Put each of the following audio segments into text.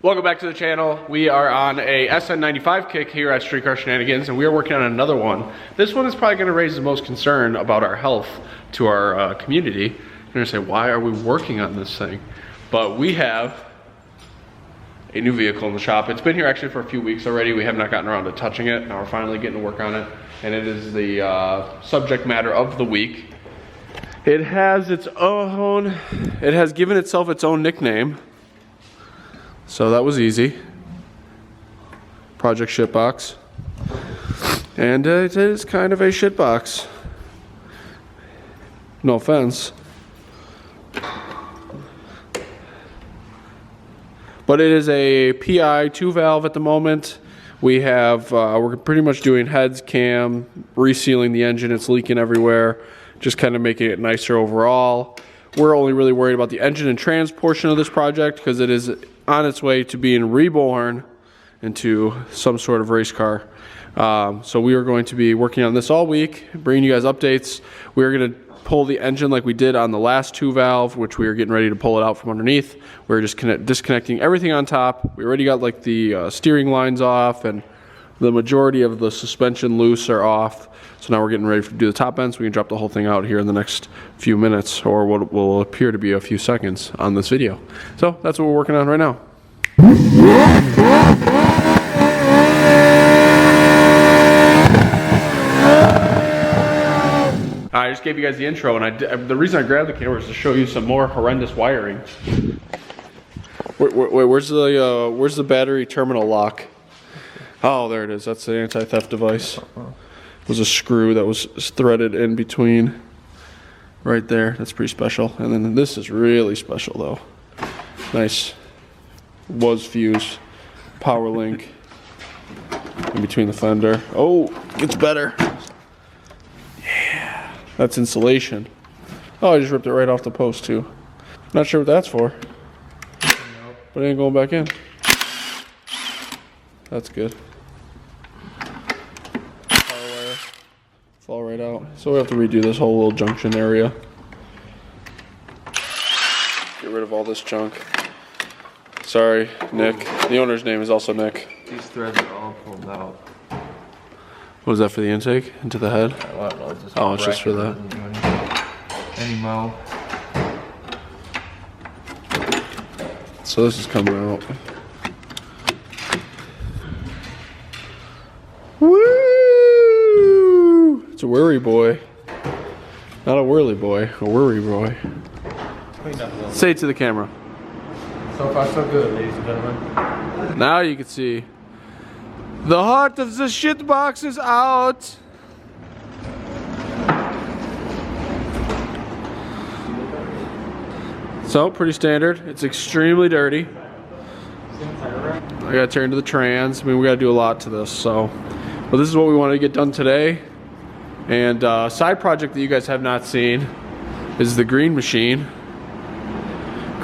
Welcome back to the channel. We are on a SN95 kick here at Streetcar Shenanigans, and we are working on another one. This one is probably going to raise the most concern about our health to our community. You're going to say, why are we working on this thing? But we have a new vehicle in the shop. It's been here actually for a few weeks already. We have not gotten around to touching it. Now we're finally getting to work on it, and it is the subject matter of the week. It has given itself its own nickname. So that was easy. Project Shitbox. And it is kind of a shitbox. No offense. But it is a PI 2-valve at the moment. We have, we're pretty much doing heads, cam, resealing the engine. It's leaking everywhere. Just kind of making it nicer overall. We're only really worried about the engine and trans portion of this project because it is on its way to being reborn into some sort of race car. So we are going to be working on this all week, bringing you guys updates. We are going to pull the engine like we did on the last 2-valve, which we are getting ready to pull it out from underneath. We're just disconnecting everything on top. We already got like the steering lines off, and the majority of the suspension loose are off. So now we're getting ready to do the top end so we can drop the whole thing out here in the next few minutes, or what will appear to be a few seconds on this video. So that's what we're working on right now. I just gave you guys the intro, and the reason I grabbed the camera is to show you some more horrendous wiring. Where's the battery terminal lock? Oh, there it is. That's the anti-theft device. It was a screw that was threaded in between right there. That's pretty special. And then this is really special though. Nice was fuse power link in between the fender. Oh, it's better. Yeah, that's insulation. Oh, I just ripped it right off the post too. Not sure what that's for, but it ain't going back in. That's good. Fall right out. So we have to redo this whole little junction area. Get rid of all this junk. Sorry, Nick. The owner's name is also Nick. These threads are all pulled out. What is that, for the intake? Into the head? I don't know, it's just it's just for that. Any mo. So this is coming out. Woo! It's a worry boy. Not a whirly boy, a worry boy. Say it to the camera. So far so good, ladies and gentlemen. Now you can see. The heart of the shitbox is out. So, pretty standard. It's extremely dirty. I gotta turn to the trans. I mean, we gotta do a lot to this, so. But this is what we wanted to get done today. And side project that you guys have not seen is the green machine.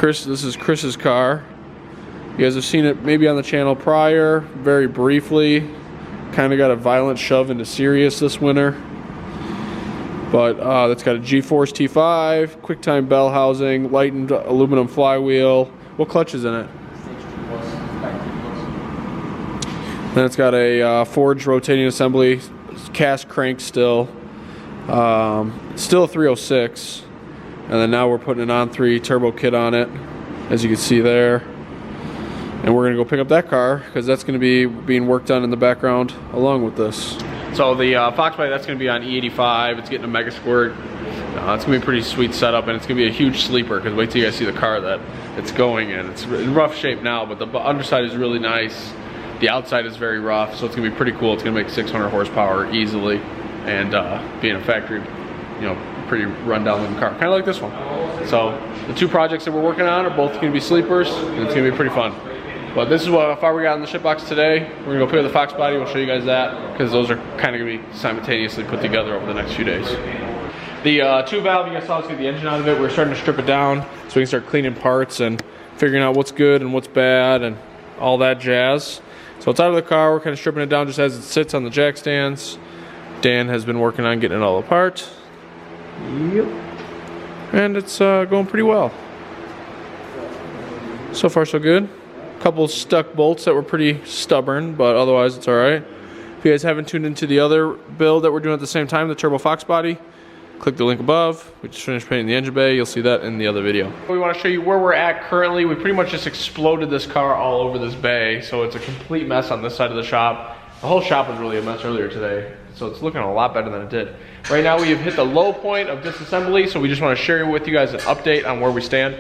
This is Chris's car. You guys have seen it maybe on the channel prior, very briefly. Kind of got a violent shove into Sirius this winter. But that's got a G-Force T5, QuickTime bell housing, lightened aluminum flywheel. What clutch is in it? Then it's got a forged rotating assembly, cast crank still. Still a 306. And then now we're putting an on-3 turbo kit on it, as you can see there. And we're gonna go pick up that car, because that's gonna be being worked on in the background along with this. So the Fox body, that's gonna be on E85. It's getting a mega squirt. It's gonna be a pretty sweet setup, and it's gonna be a huge sleeper, because wait till you guys see the car that it's going in. It's in rough shape now, but the underside is really nice. The outside is very rough, so it's gonna be pretty cool. It's gonna make 600 horsepower easily, and being a factory, you know, pretty run-down looking car, kind of like this one. So the two projects that we're working on are both gonna be sleepers, and it's gonna be pretty fun. But this is how far we got in the shitbox today. We're gonna go pick up the Fox body. We'll show you guys that, because those are kind of gonna be simultaneously put together over the next few days. The 2-valve, you guys saw us get the engine out of it. We're starting to strip it down so we can start cleaning parts and figuring out what's good and what's bad and all that jazz. So it's out of the car. We're kind of stripping it down just as it sits on the jack stands. Dan has been working on getting it all apart. Yep. And it's going pretty well. So far so good. couple stuck bolts that were pretty stubborn, but otherwise it's all right. If you guys haven't tuned into the other build that we're doing at the same time, the Turbo Fox body, click the link above. We just finished painting the engine bay. You'll see that in the other video. We want to show you where we're at currently. We pretty much just exploded this car all over this bay, so it's a complete mess on this side of the shop. The whole shop was really a mess earlier today, so it's looking a lot better than it did. Right now we have hit the low point of disassembly, so we just want to share with you guys an update on where we stand.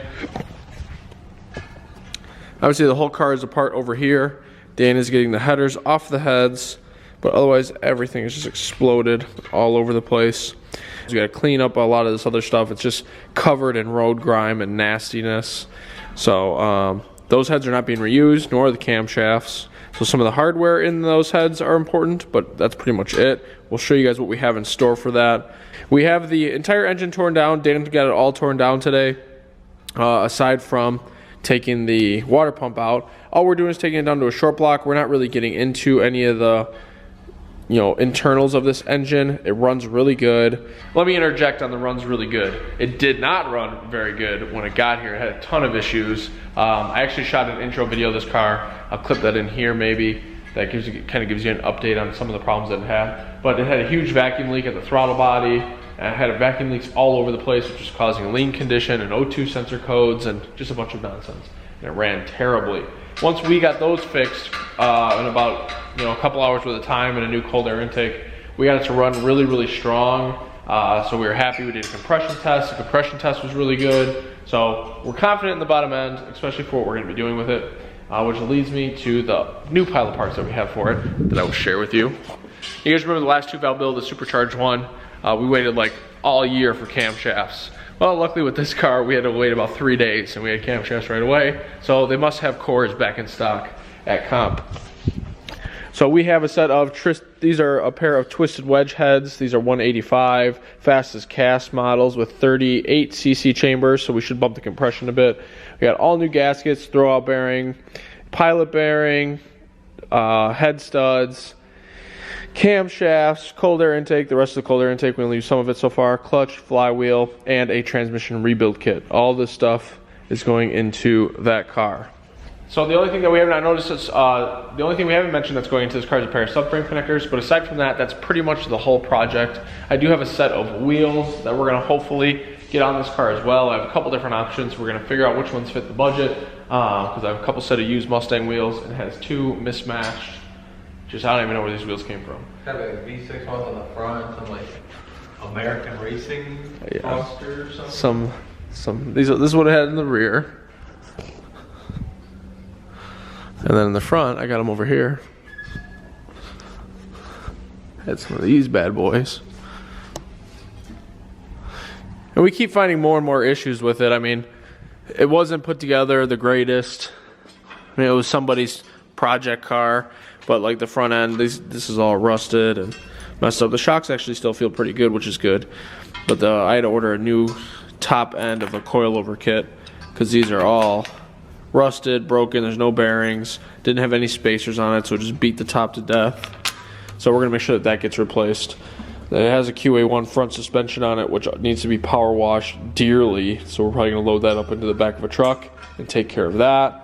Obviously the whole car is apart over here. Dan is getting the headers off the heads, but otherwise everything is just exploded all over the place. We got to clean up a lot of this other stuff. It's just covered in road grime and nastiness. So those heads are not being reused, nor the camshafts. So some of the hardware in those heads are important, but that's pretty much it. We'll show you guys what we have in store for that. We have the entire engine torn down. Dan got it all torn down today, aside from taking the water pump out. All we're doing is taking it down to a short block. We're not really getting into any of the internals of this engine. It runs really good. Let me interject on the runs really good. It did not run very good when it got here. It had a ton of issues. I actually shot an intro video of this car. I'll clip that in here maybe. That kind of gives you an update on some of the problems that it had. But it had a huge vacuum leak at the throttle body. And it had vacuum leaks all over the place, which was causing a lean condition and O2 sensor codes and just a bunch of nonsense. And it ran terribly. Once we got those fixed in about a couple hours worth of time and a new cold air intake, we got it to run really, really strong. So we were happy. We did a compression test. The compression test was really good. So we're confident in the bottom end, especially for what we're going to be doing with it, which leads me to the new pile of parts that we have for it that I will share with you. You guys remember the last 2-valve build, the supercharged one? We waited like all year for camshafts. Well, luckily with this car, we had to wait about 3 days and we had camshafts right away. So they must have cores back in stock at comp. So we have a set of, these are a pair of twisted wedge heads. These are 185, fastest cast models with 38 cc chambers, so we should bump the compression a bit. We got all new gaskets, throwout bearing, pilot bearing, head studs, camshafts, cold air intake, the rest of the cold air intake, we only use some of it so far, clutch, flywheel, and a transmission rebuild kit. All this stuff is going into that car. So the only thing that we have not noticed is, the only thing we haven't mentioned that's going into this car is a pair of subframe connectors, but aside from that, that's pretty much the whole project. I do have a set of wheels that we're gonna hopefully get on this car as well. I have a couple different options. We're gonna figure out which ones fit the budget, because I have a couple set of used Mustang wheels and it has two mismatched. I don't even know where these wheels came from. Have a V6 ones on the front, some like American Racing Foster or something. This is what it had in the rear. And then in the front, I got them over here. Had some of these bad boys. And we keep finding more and more issues with it. I mean, it wasn't put together the greatest. I mean, it was somebody's project car, but like the front end, this is all rusted and messed up. The shocks actually still feel pretty good, which is good. But I had to order a new top end of the coilover kit because these are all rusted, broken, there's no bearings, didn't have any spacers on it, so it just beat the top to death. So we're gonna make sure that that gets replaced. It has a QA1 front suspension on it, which needs to be power washed dearly, so we're probably gonna load that up into the back of a truck and take care of that.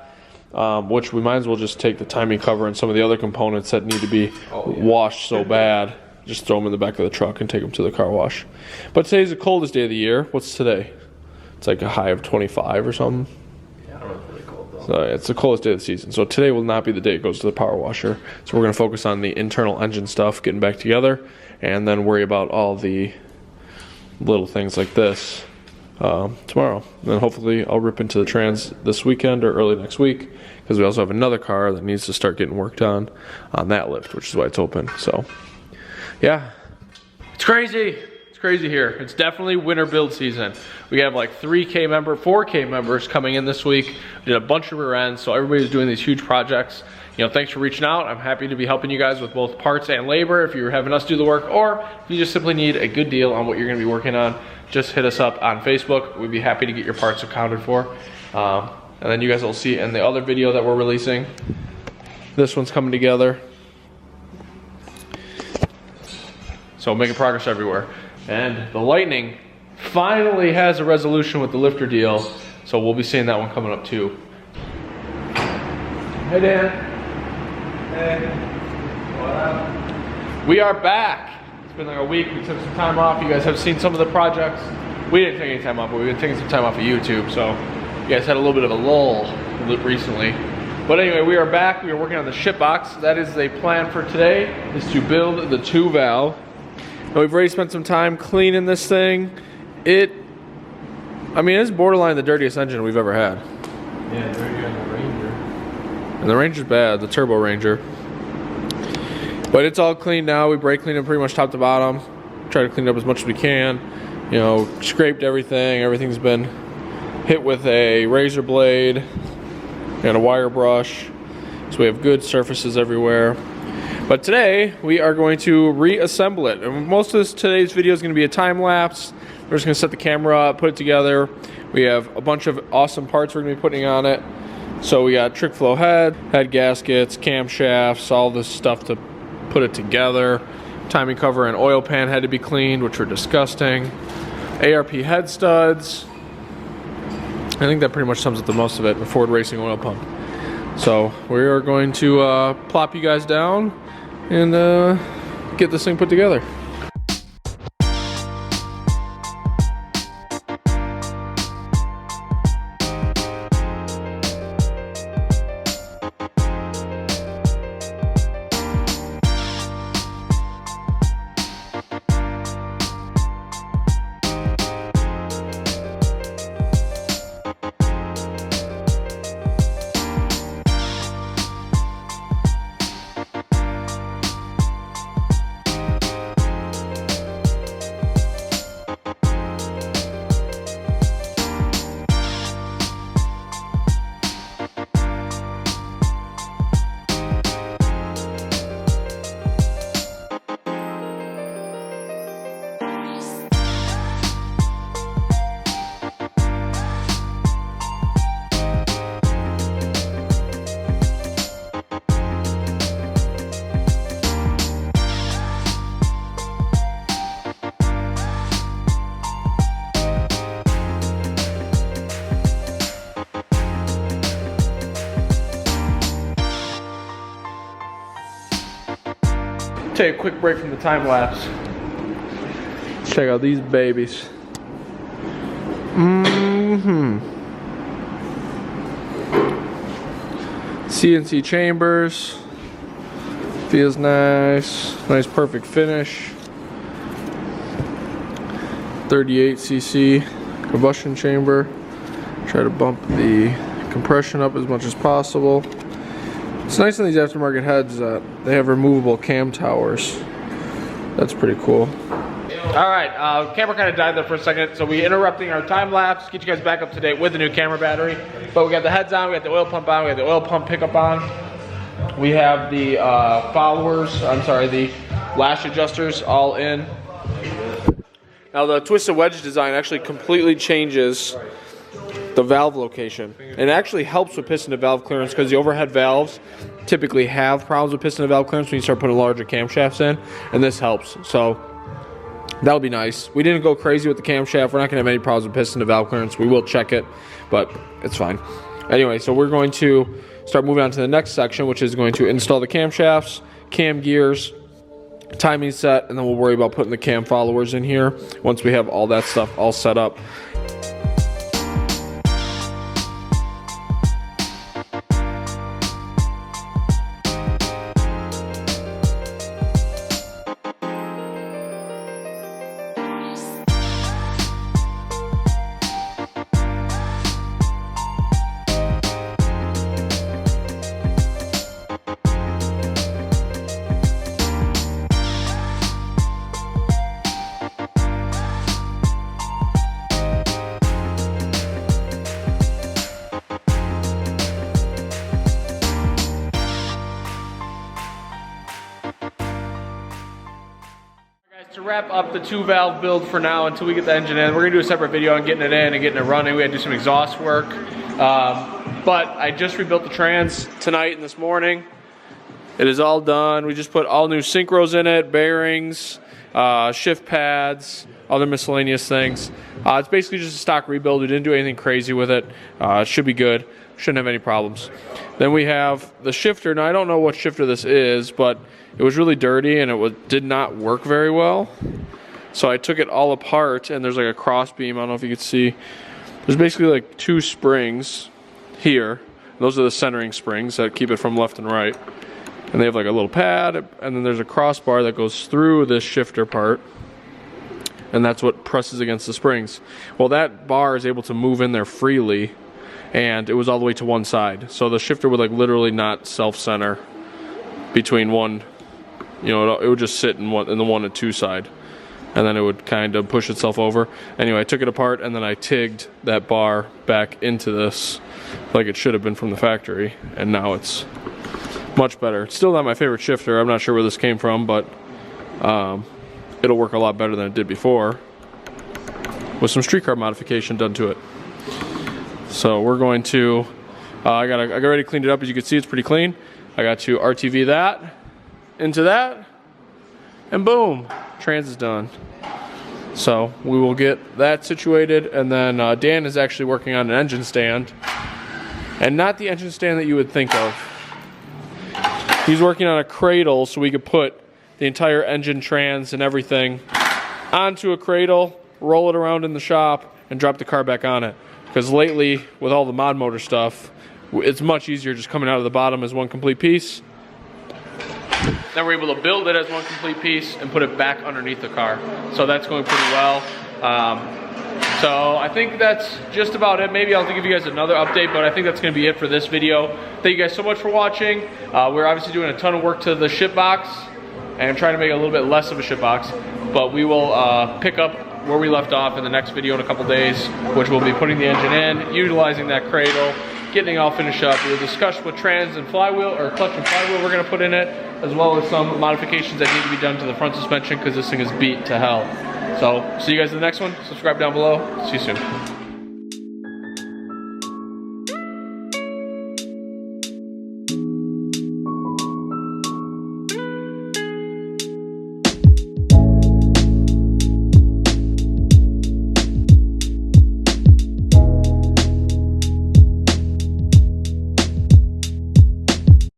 Which we might as well just take the timing cover and some of the other components that need to be washed so bad, just throw them in the back of the truck and take them to the car wash. But today's the coldest day of the year. What's today? It's like a high of 25 or something. So it's the coldest day of the season. So today will not be the day it goes to the power washer. So we're going to focus on the internal engine stuff, getting back together, and then worry about all the little things like this tomorrow. And then hopefully I'll rip into the trans this weekend or early next week, because we also have another car that needs to start getting worked on that lift, which is why it's open. So yeah, it's crazy. Crazy here. It's definitely winter build season. We have like 4K members coming in this week. We did a bunch of rear ends, so everybody's doing these huge projects. Thanks for reaching out. I'm happy to be helping you guys with both parts and labor if you're having us do the work, or if you just simply need a good deal on what you're gonna be working on, just hit us up on Facebook. We'd be happy to get your parts accounted for. And then you guys will see in the other video that we're releasing. This one's coming together. So making progress everywhere. And the Lightning finally has a resolution with the lifter deal, so we'll be seeing that one coming up too. Hey, Dan. Hey. What up? We are back. It's been like a week. We took some time off. You guys have seen some of the projects. We didn't take any time off, but we've been taking some time off of YouTube. So you guys had a little bit of a lull recently. But anyway, we are back. We are working on the ship box. That is the plan for today, is to build the 2-valve. Now we've already spent some time cleaning this thing. I mean, it's borderline the dirtiest engine we've ever had. Yeah, dirtier than the Ranger. And the Ranger's bad, the Turbo Ranger. But it's all clean now. We brake cleaned it pretty much top to bottom. Try to clean it up as much as we can. You know, scraped everything. Everything's been hit with a razor blade and a wire brush. So we have good surfaces everywhere. But today, we are going to reassemble it. And most of today's video is going to be a time lapse. We're just going to set the camera up, put it together. We have a bunch of awesome parts we're going to be putting on it. So we got trick flow head gaskets, camshafts, all this stuff to put it together. Timing cover and oil pan had to be cleaned, which were disgusting. ARP head studs. I think that pretty much sums up the most of it, the Ford Racing oil pump. So we are going to plop you guys down and get this thing put together. Take a quick break from the time lapse. Check out these babies. CNC chambers. Feels nice. Nice perfect finish. 38cc combustion chamber. Try to bump the compression up as much as possible. It's nice in these aftermarket heads that they have removable cam towers. That's pretty cool. All right, camera kind of died there for a second, so we're interrupting our time lapse, get you guys back up to date with the new camera battery. But we got the heads on, we got the oil pump on, we got the oil pump pickup on. We have the the lash adjusters all in. Now the twisted wedge design actually completely changes the valve location. It actually helps with piston to valve clearance because the overhead valves typically have problems with piston to valve clearance when you start putting larger camshafts in, and this helps. So that'll be nice. We didn't go crazy with the camshaft. We're not going to have any problems with piston to valve clearance. We will check it, but it's fine. Anyway, so we're going to start moving on to the next section, which is going to install the camshafts, cam gears, timing set, and then we'll worry about putting the cam followers in here once we have all that stuff all set up. To wrap up the 2-valve build for now until we get the engine in, we're gonna do a separate video on getting it in and getting it running. We had to do some exhaust work. But I just rebuilt the trans tonight and this morning. It is all done. We just put all new synchros in it, bearings, shift pads, other miscellaneous things. It's basically just a stock rebuild. We didn't do anything crazy with it. It should be good. shouldn't have any problems. Then we have the shifter. Now I don't know what shifter this is, but it was really dirty and it did not work very well. So I took it all apart, and there's like a cross beam. I don't know if you can see. There's basically like 2 springs here. Those are the centering springs that keep it from left and right. And they have like a little pad, and then there's a crossbar that goes through this shifter part. And that's what presses against the springs. Well, that bar is able to move in there freely, and it was all the way to one side. So the shifter would like literally not self-center between one, you know, it would just sit in the 1 and 2 side. And then it would kind of push itself over. Anyway, I took it apart, and then I tigged that bar back into this like it should have been from the factory, and now it's much better. It's still not my favorite shifter. I'm not sure where this came from, but it'll work a lot better than it did before with some Streetcar modification done to it. So we're going to, I already cleaned it up. As you can see, it's pretty clean. I got to RTV that into that, and boom, trans is done. So we will get that situated, and then Dan is actually working on an engine stand, and not the engine stand that you would think of. He's working on a cradle so we could put the entire engine, trans, and everything onto a cradle, roll it around in the shop, and drop the car back on it. Because lately, with all the mod motor stuff, it's much easier just coming out of the bottom as one complete piece. Then we're able to build it as one complete piece and put it back underneath the car. So that's going pretty well. So I think that's just about it. Maybe I'll have to give you guys another update, but I think that's going to be it for this video. Thank you guys so much for watching. We're obviously doing a ton of work to the ship box and trying to make it a little bit less of a ship box, but we will pick up where we left off in the next video in a couple days, which we'll be putting the engine in, utilizing that cradle, getting it all finished up. We'll discuss what trans and flywheel, or clutch and flywheel we're going to put in it, as well as some modifications that need to be done to the front suspension, because this thing is beat to hell. So, see you guys in the next one. Subscribe down below. See you soon.